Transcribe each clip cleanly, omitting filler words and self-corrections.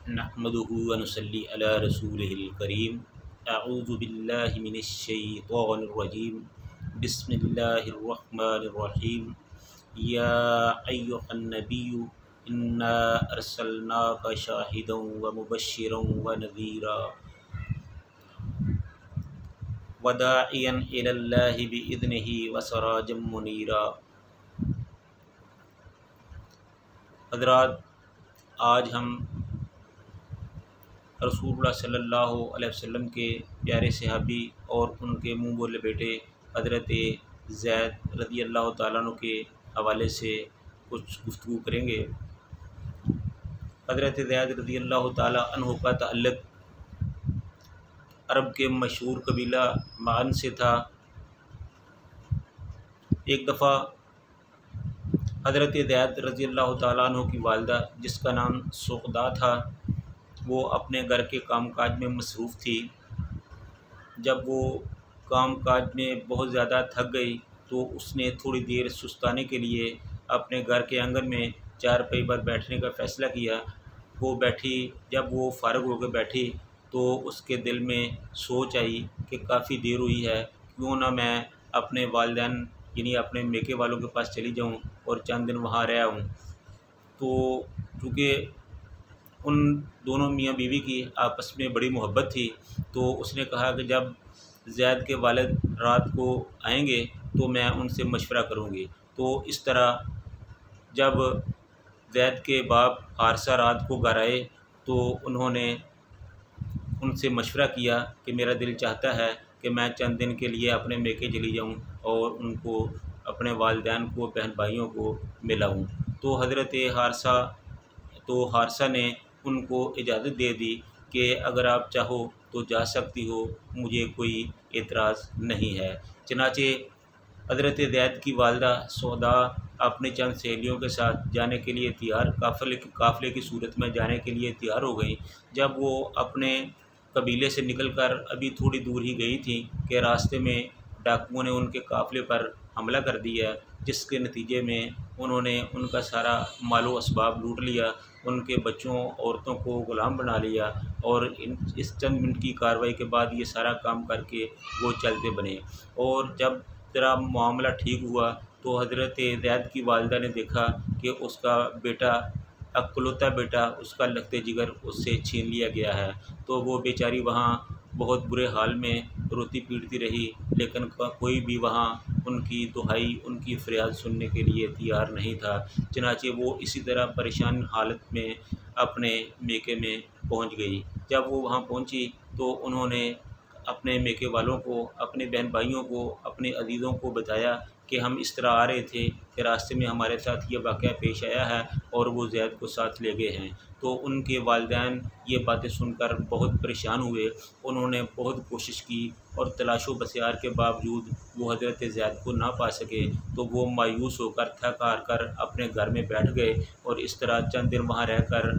नहमदुहु व नुसल्ली अला रसूलिहिल करीम। अऊज़ु बिल्लाहि मिनश शैतानिर रजीम। बिस्मिल्लाहिर रहमानिर रहीम। या अय्युहन नबिय्यु इन्ना अरसलनाका शाहिदन व मुबश्शिरन व नज़ीरा व दाइयन इलल्लाहि बिइज़्निहि व सिराजम मुनीरा। हज़रात, आज हम रसूलुल्लाह सल्लल्लाहु अलैहि वसल्लम के प्यारे सहाबी और उनके मुँह बोले बेटे हज़रत ज़ैद रज़ी अल्लाह ताला अन्हु के हवाले से कुछ गुफ्तगू करेंगे। हज़रत ज़ैद रज़ी अल्लाह ताला अन्हु का ताल्लुक़ अरब के मशहूर कबीला मान से था। एक दफ़ा हज़रत ज़ैद रज़ी अल्लाह ताला अन्हु की वालिदा, जिसका नाम सुक़दा था, वो अपने घर के कामकाज में मसरूफ़ थी। जब वो कामकाज में बहुत ज़्यादा थक गई तो उसने थोड़ी देर सुस्ताने के लिए अपने घर के आंगन में चारपाई पर बैठने का फ़ैसला किया। वो बैठी, जब वो फ़ारिग होकर बैठी तो उसके दिल में सोच आई कि काफ़ी देर हुई है, क्यों ना मैं अपने वालिदैन यानी अपने मेके वालों के पास चली जाऊं और चंद दिन वहाँ रह आऊँ। तो चूँकि उन दोनों मियाँ बीवी की आपस में बड़ी मोहब्बत थी, तो उसने कहा कि जब ज़ैद के वालिद रात को आएंगे तो मैं उनसे मशवरा करूँगी। तो इस तरह जब ज़ैद के बाप हारसा रात को घर आए तो उन्होंने उनसे मशवरा किया कि मेरा दिल चाहता है कि मैं चंद दिन के लिए अपने मेके चली जाऊं और उनको, अपने वालिदैन को, बहन भाइयों को मिलाऊं। तो हज़रत हारसा ने उनको इजाज़त दे दी कि अगर आप चाहो तो जा सकती हो, मुझे कोई एतराज़ नहीं है। चनाचे हज़रत ज़ैद की वालिदा सौदा अपने चंद सहेलियों के साथ जाने के लिए तैयार, काफ़िले की सूरत में जाने के लिए तैयार हो गई। जब वो अपने कबीले से निकलकर अभी थोड़ी दूर ही गई थी कि रास्ते में डाकुओं ने उनके काफ़िले पर हमला कर दिया, जिसके नतीजे में उन्होंने उनका सारा मालो असबाब लूट लिया, उनके बच्चों औरतों को ग़ुलाम बना लिया और इस चंद मिनट की कार्रवाई के बाद ये सारा काम करके वो चलते बने। और जब ज़रा मामला ठीक हुआ तो हज़रत ज़ैद की वालिदा ने देखा कि उसका बेटा, अकलौता बेटा, उसका लखते जिगर उससे छीन लिया गया है। तो वो बेचारी वहाँ बहुत बुरे हाल में रोती पीटती रही, लेकिन कोई भी वहाँ उनकी दुहाई, उनकी फ़रियाद सुनने के लिए तैयार नहीं था। चनाचे वो इसी तरह परेशान हालत में अपने मेके में पहुँच गई। जब वो वहाँ पहुँची तो उन्होंने अपने मेके वालों को, अपने बहन भाइयों को, अपने अजीज़ों को बताया कि हम इस तरह आ रहे थे कि रास्ते में हमारे साथ ये वाक़या पेश आया है और वो ज़ैद को साथ ले गए हैं। तो उनके वालिदैन ये बातें सुनकर बहुत परेशान हुए। उन्होंने बहुत कोशिश की और तलाशो बसियार के बावजूद वो हज़रत ज़ैद को ना पा सके। तो वो मायूस होकर, थक हार कर अपने घर में बैठ गए और इस तरह चंद दिन वहाँ रहकर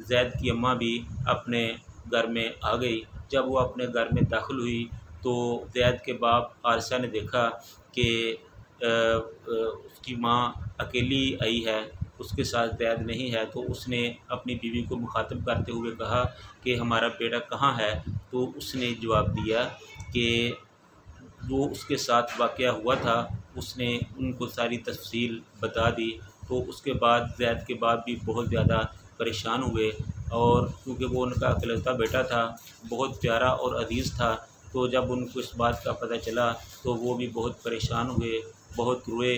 ज़ैद की अम्मा भी अपने घर में आ गई। जब वो अपने घर में दाखिल हुई तो ज़ैद के बाप हारसा ने देखा कि उसकी माँ अकेली आई है, उसके साथ ज़ैद नहीं है। तो उसने अपनी बीवी को मुखातिब करते हुए कहा कि हमारा बेटा कहाँ है। तो उसने जवाब दिया कि जो उसके साथ वाक़या हुआ था उसने उनको सारी तफसील बता दी। तो उसके बाद ज़ैद के बाप भी बहुत ज़्यादा परेशान हुए और क्योंकि वो उनका अकेलौता बेटा था, बहुत प्यारा और अज़ीज़ था, तो जब उनको इस बात का पता चला तो वो भी बहुत परेशान हुए, बहुत रोए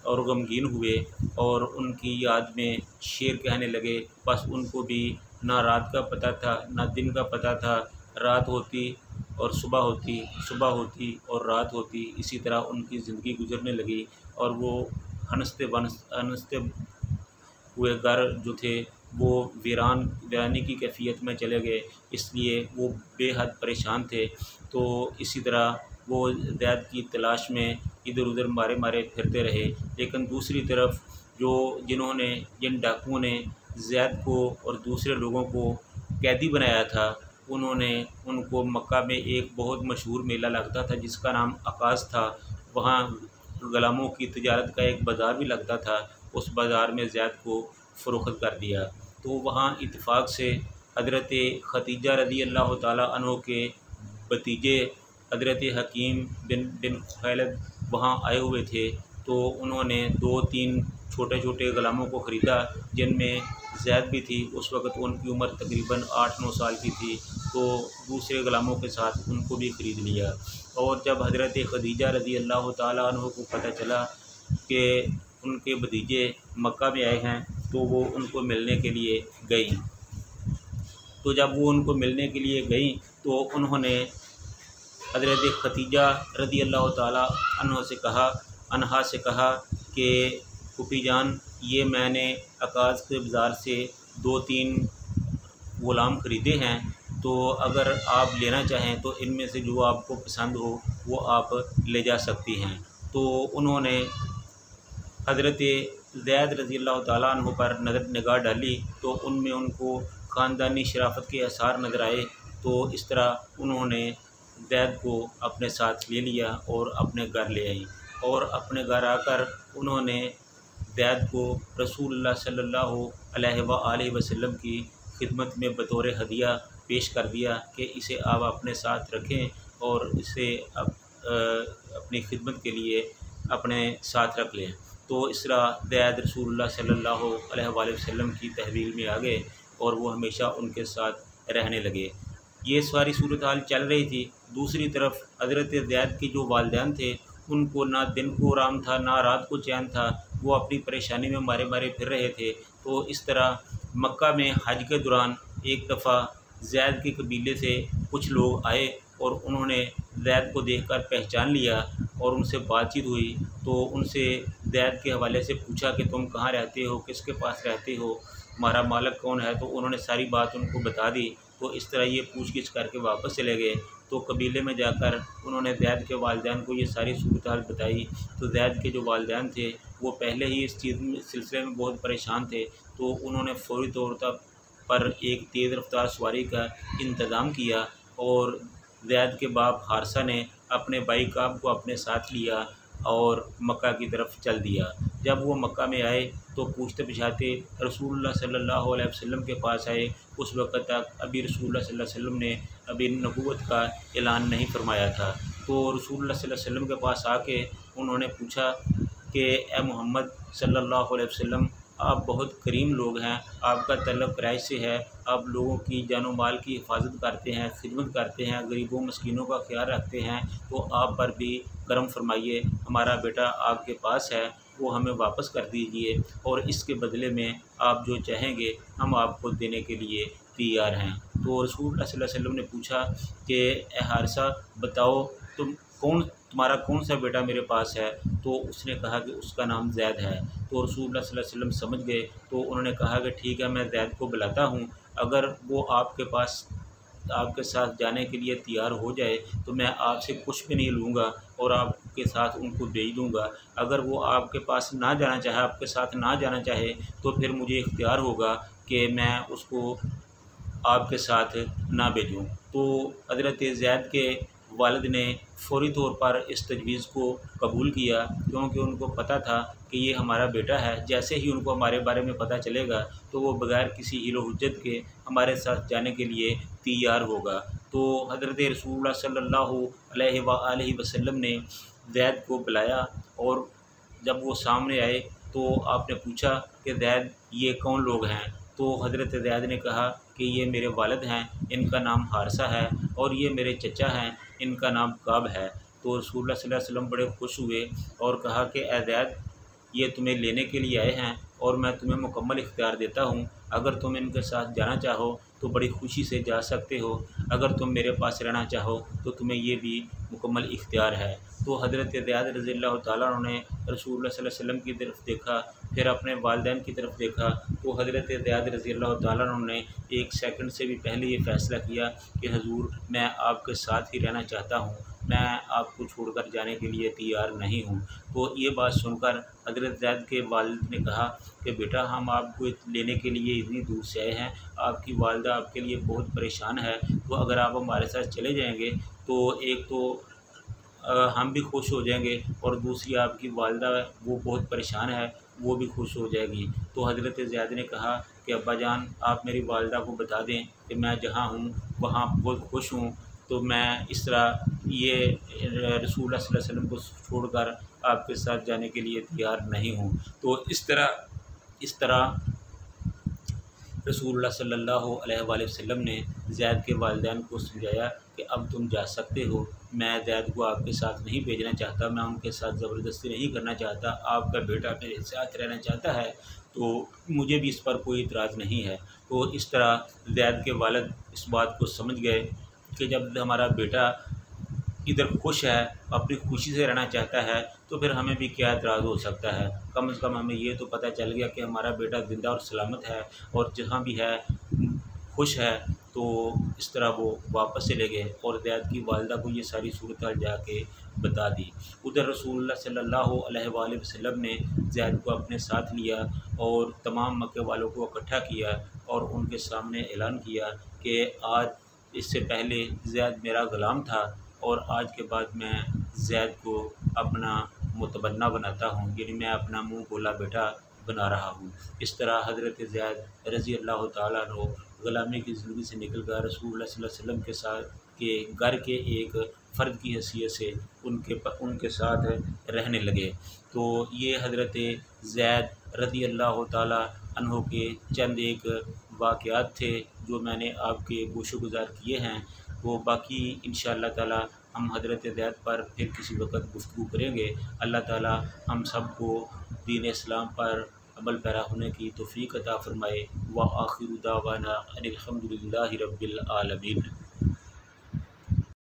और गमगीन हुए और उनकी याद में शेर कहने लगे। बस उनको भी ना रात का पता था, ना दिन का पता था। रात होती और सुबह होती, सुबह होती और रात होती, इसी तरह उनकी ज़िंदगी गुजरने लगी और वो हंसते हुए घर जो थे वो वीरानी की कैफियत में चले गए, इसलिए वो बेहद परेशान थे। तो इसी तरह वो ज़ैद की तलाश में इधर उधर मारे मारे फिरते रहे। लेकिन दूसरी तरफ जिन डाकुओं ने ज़ैद को और दूसरे लोगों को कैदी बनाया था, उन्होंने उनको मक्का में एक बहुत मशहूर मेला लगता था जिसका नाम अकाज़ था, वहाँ ग़ुलामों की तिजारत का एक बाज़ार भी लगता था। उस बाज़ार में ज़ैद को फ़रोख्त कर दिया। तो वहाँ इत्तेफाक से हज़रत खदीजा रज़ी अल्लाह ताला अन्हो के भतीजे हज़रत हकीम बिन बिन खुवैलिद वहाँ आए हुए थे। तो उन्होंने 2-3 छोटे छोटे ग़ुलामों को ख़रीदा, जिनमें ज़ैद भी थी। उस वक़्त उनकी उम्र तकरीबन 8-9 साल की थी। तो दूसरे ग़ुलामों के साथ उनको भी ख़रीद लिया। और जब हज़रत खदीजा रज़ी अल्लाह ताला अन्हा को पता चला कि उनके भतीजे मक्का में आए हैं, तो वो उनको मिलने के लिए गई। तो जब वो उनको मिलने के लिए गई तो उन्होंने हज़रत खदीजा रज़ी अल्लाह ताला अन्हा से कहा कि फूफी जान, ये मैंने अकाज़ के बाज़ार से 2-3 ग़ुलाम ख़रीदे हैं, तो अगर आप लेना चाहें तो इनमें से जो आपको पसंद हो वो आप ले जा सकती हैं। तो उन्होंने हज़रत ज़ैद रज़ी अल्लाह ताला अन्हु पर निगाह डाली तो उनमें उनको ख़ानदानी शराफ़त के आसार नज़र आए। तो इस तरह उन्होंने ज़ैद को अपने साथ ले लिया और अपने घर ले आई। और अपने घर आकर उन्होंने ज़ैद को रसूलुल्लाह सल्लल्लाहु अलैहि वसल्लम की खिदमत में बतौर हदिया पेश कर दिया कि इसे आप अपने साथ रखें और इसे अपनी खिदमत के लिए अपने साथ रख लें। तो इस तरह ज़ैद रसूलुल्लाह सल्लल्लाहु अलैहि वसल्लम की तहवील में आ गए और वो हमेशा उनके साथ रहने लगे। ये सारी सूरत हाल चल रही थी। दूसरी तरफ हज़रत ज़ैद के जो वालिदैन थे, उनको ना दिन को आराम था ना रात को चैन था। वो अपनी परेशानी में मारे मारे फिर रहे थे। तो इस तरह मक्का में हज के दौरान एक दफ़ा ज़ैद के कबीले से कुछ लोग आए और उन्होंने ज़ैद को देखकर पहचान लिया और उनसे बातचीत हुई। तो उनसे ज़ैद के हवाले से पूछा कि तुम कहाँ रहते हो, किसके पास रहते हो, हमारा मालिक कौन है। तो उन्होंने सारी बात उनको बता दी। तो इस तरह ये पूछ-गिछ करके वापस चले गए। तो कबीले में जाकर उन्होंने ज़ैद के वालिदैन को ये सारी सूरत हाल बताई। तो ज़ैद के जो वालिदैन थे वो पहले ही इस सिलसिले में बहुत परेशान थे। तो उन्होंने फ़ौरी तौर पर एक तेज़ रफ्तार सवारी का इंतज़ाम किया और ज़ैद के बाप हारिसा ने अपने भाई काब को अपने साथ लिया और मक्का की तरफ चल दिया। जब वो मक्का में आए तो पूछते पुछाते रसूलुल्लाह सल्लल्लाहु अलैहि वसल्लम के पास आए। उस वक़्त तक अभी रसूलुल्लाह सल्लल्लाहु अलैहि वसल्लम ने अभी नबूवत का ऐलान नहीं फरमाया था। तो रसूलुल्लाह सल्लल्लाहु अलैहि वसल्लम के पास आके उन्होंने पूछा कि ए मोहम्मद सल्लल्लाहु अलैहि वसल्लम, आप बहुत करीम लोग हैं, आपका तल्लुक़ कुरैश से है, आप लोगों की जान व माल की हिफाजत करते हैं, खिदमत करते हैं, गरीबों मस्कीनों का ख्याल रखते हैं। तो आप पर भी करम फरमाइए, हमारा बेटा आपके पास है, वो हमें वापस कर दीजिए और इसके बदले में आप जो चाहेंगे हम आपको देने के लिए तैयार हैं। तो रसूलुल्लाह सल्लल्लाहु अलैहि वसल्लम ने पूछा कि ए हारिसा, बताओ तुम्हारा कौन सा बेटा मेरे पास है। तो उसने कहा कि उसका नाम ज़ैद है। तो रसूलुल्लाह सल्लल्लाहु अलैहि वसल्लम समझ गए। तो उन्होंने कहा कि ठीक है, मैं ज़ैद को बुलाता हूँ, अगर वो आपके पास आपके साथ जाने के लिए तैयार हो जाए तो मैं आपसे कुछ भी नहीं लूँगा और आपके साथ उनको भेज दूँगा। अगर वो आपके पास ना जाना चाहे, आपके साथ ना जाना चाहे, तो फिर मुझे इख्तियार होगा कि मैं उसको आपके साथ ना भेजूँ। तो हज़रत ज़ैद के वालिद ने फ़ौरी तौर पर इस तजवीज़ को कबूल किया, क्योंकि उनको पता था कि ये हमारा बेटा है। जैसे ही उनको हमारे बारे में पता चलेगा तो वो बग़ैर किसी हीलो-हुज्जत के हमारे साथ जाने के लिए तैयार होगा। तो हज़रत रसूलुल्लाह सल्लल्लाहु अलैहि वसल्लम ने ज़ैद को बुलाया और जब वो सामने आए तो आपने पूछा कि ज़ैद, ये कौन लोग हैं। तो हज़रत ज़ैद ने कहा कि ये मेरे वालिद हैं, इनका नाम हारिसा है, और ये मेरे चचा हैं, इनका नाम काब है। तो रसूलुल्लाह सल्लल्लाहु अलैहि वसल्लम बड़े खुश हुए और कहा कि ए ज़ैद, ये तुम्हें लेने के लिए आए हैं और मैं तुम्हें मुकम्मल इख्तियार देता हूँ। अगर तुम इनके साथ जाना चाहो तो बड़ी खुशी से जा सकते हो, अगर तुम मेरे पास रहना चाहो तो तुम्हें ये भी मुकम्मल इख्तियार है। तो हज़रत ज़ैद रज़ियल्लाहु ताला अन्हु ने रसूलुल्लाह सल्लल्लाहु अलैहि वसल्लम की तरफ देखा, फिर अपने वालिदैन की तरफ देखा। तो हज़रत ज़ैद रज़ियल्लाहु ताला अन्हु ने एक सेकंड से भी पहले ये फ़ैसला किया कि हुज़ूर, मैं आपके साथ ही रहना चाहता हूँ, मैं आपको छोड़कर जाने के लिए तैयार नहीं हूँ। तो ये बात सुनकर हज़रत ज़ैद के वालिद ने कहा कि बेटा, हम आपको लेने के लिए इतनी दूर से आए हैं, आपकी वालिदा आपके लिए बहुत परेशान है, तो अगर आप हमारे साथ चले जाएंगे तो एक तो हम भी खुश हो जाएंगे और दूसरी आपकी वालदा वो बहुत परेशान है, वो भी खुश हो जाएगी। तो हज़रत ज़ियाद ने कहा कि अब्बा जान, आप मेरी वालदा को बता दें कि मैं जहाँ हूँ वहाँ बहुत खुश हूँ, तो मैं इस तरह ये रसूलुल्लाह सल्लल्लाहु अलैहि वसल्लम को छोड़कर आपके साथ जाने के लिए तैयार नहीं हूँ। तो इस तरह रसूलुल्लाह सल्लल्लाहु अलैहि वसल्लम ने ज़ैद के वालिदैन को समझाया कि अब तुम जा सकते हो, मैं ज़ैद को आपके साथ नहीं भेजना चाहता, मैं उनके साथ ज़बरदस्ती नहीं करना चाहता, आपका बेटा मेरे साथ रहना चाहता है तो मुझे भी इस पर कोई इतराज़ नहीं है। तो इस तरह ज़ैद के वालिद इस बात को समझ गए कि जब हमारा बेटा इधर खुश है, अपनी खुशी से रहना चाहता है, तो फिर हमें भी क्या एतराज़ हो सकता है। कम से कम हमें ये तो पता चल गया कि हमारा बेटा ज़िंदा और सलामत है और जहाँ भी है खुश है। तो इस तरह वो वापस चले गए और ज़ैद की वालिदा को ये सारी सूरत हाल जाके बता दी। उधर रसूलुल्लाह सल्लल्लाहु अलैहि वसल्लम ने ज़ैद को अपने साथ लिया और तमाम मक्के वालों को इकट्ठा किया और उनके सामने ऐलान किया कि आज इससे पहले ज़ैद मेरा ग़ुलाम था और आज के बाद मैं ज़ैद को अपना मुतबन्ना बनाता हूँ, यानी मैं अपना मुँह बोला बेटा बना रहा हूँ। इस तरह हज़रत ज़ैद रज़ी अल्लाह ताला अन्हु ग़ुलामी की ज़िंदगी से निकल कर रसूलुल्लाह सल्लल्लाहु अलैहि वसल्लम के साथ के घर के एक फ़र्द की हैसियत से उनके साथ रहने लगे। तो ये हज़रत ज़ैद रज़ी अल्लाह ताला अन्हु के चंद एक वाक़यात थे जो मैंने आपके गोशोगुज़ार किए हैं। वो बाकी इंशाअल्लाह ताला हम हज़रत ज़ैद पर फिर किसी वक़्त गुफ्तगू करेंगे। अल्लाह ताला हम सब को दीन इस्लाम पर अमल पैरा होने की तौफ़ीक़ अता फ़रमाए। व आखिरु दावाना अनिल हम्दुलिल्लाहि रब्बिल आलमीन।